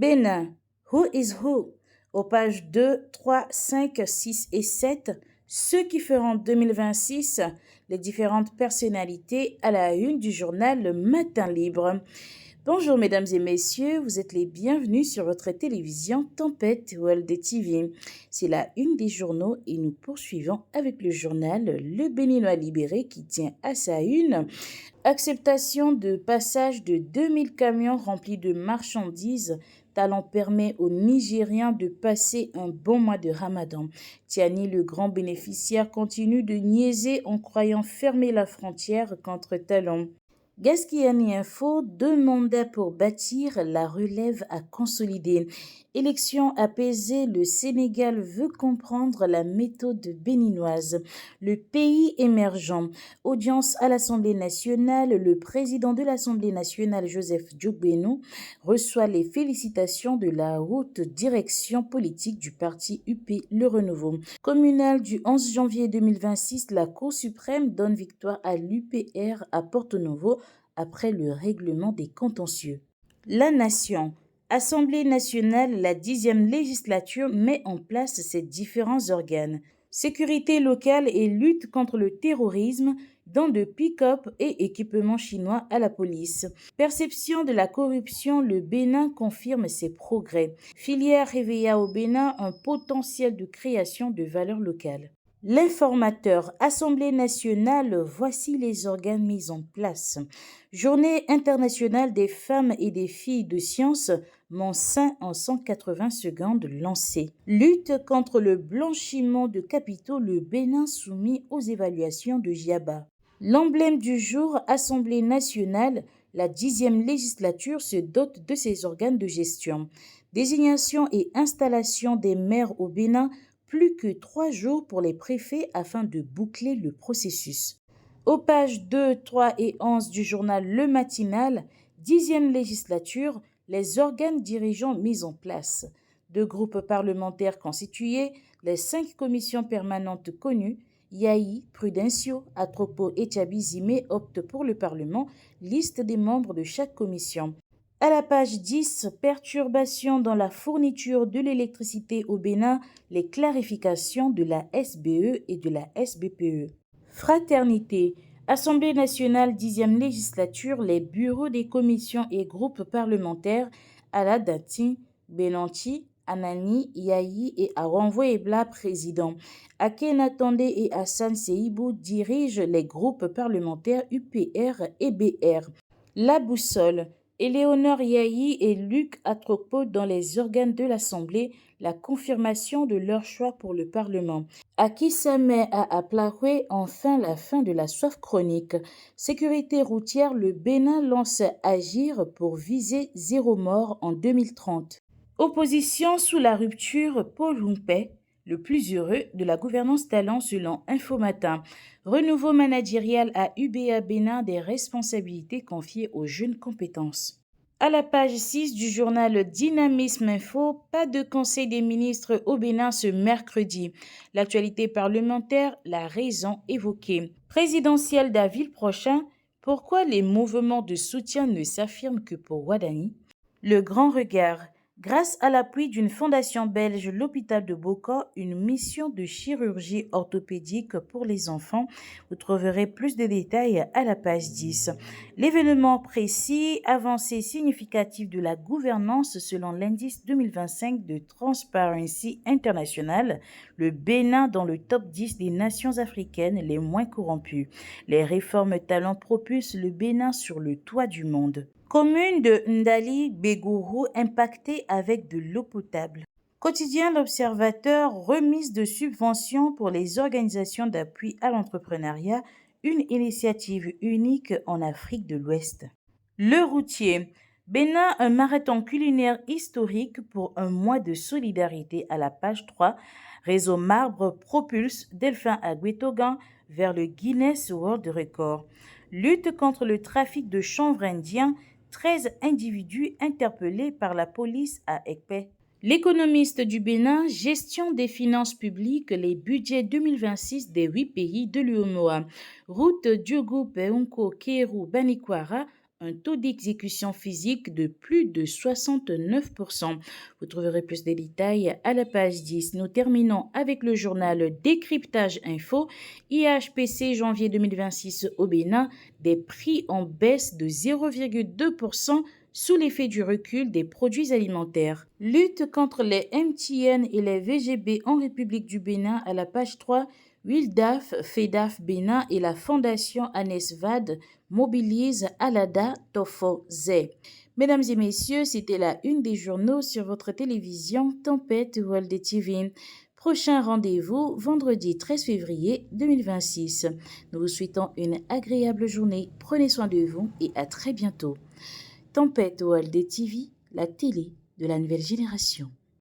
Bénin, Who is Who? Aux pages 2, 3, 5, 6 et 7, ceux qui feront 2026, les différentes personnalités à la une du journal Le Matin Libre. Bonjour mesdames et messieurs, vous êtes les bienvenus sur votre télévision Tempête World TV. C'est la une des journaux et nous poursuivons avec le journal Le Béninois Libéré qui tient à sa une acceptation de passage de 2000 camions remplis de marchandises. Talent permet aux Nigériens de passer un bon mois de Ramadan. Tiani, le grand bénéficiaire, continue de niaiser en croyant fermer la frontière contre Talon. Gaskiani Info, 2 mandats pour bâtir, la relève à consolider. Élection apaisée, le Sénégal veut comprendre la méthode béninoise. Le pays émergent. Audience à l'Assemblée nationale, le président de l'Assemblée nationale, Joseph Diogbenou, reçoit les félicitations de la haute direction politique du parti UP Le Renouveau. Communal du 11 janvier 2026, la Cour suprême donne victoire à l'UPR à Porto-Novo après le règlement des contentieux. La Nation. Assemblée nationale, la 10e législature met en place ses différents organes. Sécurité locale et lutte contre le terrorisme, dons de pick-up et équipements chinois à la police. Perception de la corruption, le Bénin confirme ses progrès. Filière réveilla au Bénin un potentiel de création de valeur locale. L'informateur, Assemblée nationale, voici les organes mis en place. Journée internationale des femmes et des filles de science, mon sein en 180 secondes lancée. Lutte contre le blanchiment de capitaux, le Bénin soumis aux évaluations de Giaba. L'emblème du jour, Assemblée nationale, la 10e législature se dote de ses organes de gestion. Désignation et installation des maires au Bénin, plus que 3 jours pour les préfets afin de boucler le processus. Aux pages 2, 3 et 11 du journal Le Matinal, 10e législature, les organes dirigeants mis en place. 2 groupes parlementaires constitués, les 5 commissions permanentes connues, Yahi, Prudencio, Atropo et Tchabizime optent pour le Parlement, liste des membres de chaque commission. À la page 10, perturbations dans la fourniture de l'électricité au Bénin, les clarifications de la SBE et de la SBPE. Fraternité. Assemblée nationale 10e législature, les bureaux des commissions et groupes parlementaires Aladati, Benanti, Anani, Yahi et Aranvo Ebla président. Akenatande et Hassan Seibou dirigent les groupes parlementaires UPR et BR. La boussole. Éléonore Yahi et Luc Atropo dans les organes de l'Assemblée, la confirmation de leur choix pour le Parlement. Akisame à Aplahwe, enfin la fin de la soif chronique. Sécurité routière, le Bénin lance Agir pour viser 0 mort en 2030. Opposition sous la rupture, Paul Humpé, le plus heureux de la gouvernance talent selon Infomatin. Renouveau managérial à UBA Bénin, des responsabilités confiées aux jeunes compétences. À la page 6 du journal Dynamisme Info, pas de conseil des ministres au Bénin ce mercredi. L'actualité parlementaire, la raison évoquée. Présidentielle d'avril prochain, pourquoi les mouvements de soutien ne s'affirment que pour Ouadani? Le grand regard. Grâce à l'appui d'une fondation belge, l'hôpital de Boko, une mission de chirurgie orthopédique pour les enfants. Vous trouverez plus de détails à la page 10. L'événement précis, avancée significative de la gouvernance selon l'indice 2025 de Transparency International, le Bénin dans le top 10 des nations africaines les moins corrompues. Les réformes talents propulsent le Bénin sur le toit du monde. Commune de Ndali Begourou impactée avec de l'eau potable. Quotidien L'Observateur, remise de subventions pour les organisations d'appui à l'entrepreneuriat, une initiative unique en Afrique de l'Ouest. Le routier. Bénin, un marathon culinaire historique pour un mois de solidarité à la page 3. Réseau Marbre propulse Delphin Agüetogan vers le Guinness World Record. Lutte contre le trafic de chanvre indien, 13 individus interpellés par la police à Ekpe. L'économiste du Bénin, gestion des finances publiques, les budgets 2026 des 8 pays de l'UEMOA. Route Diogo Peunko Kéru Banikwara, un taux d'exécution physique de plus de 69%. Vous trouverez plus de détails à la page 10. Nous terminons avec le journal Décryptage Info. IHPC janvier 2026 au Bénin, des prix en baisse de 0,2% sous l'effet du recul des produits alimentaires. Lutte contre les MTN et les VGB en République du Bénin à la page 3. WILDAF, FEDAF Bénin et la Fondation Anesvad mobilisent Alada Tofo Zé. Mesdames et messieurs, c'était la une des journaux sur votre télévision Tempête World TV. Prochain rendez-vous vendredi 13 février 2026. Nous vous souhaitons une agréable journée. Prenez soin de vous et à très bientôt. Tempête World TV, la télé de la nouvelle génération.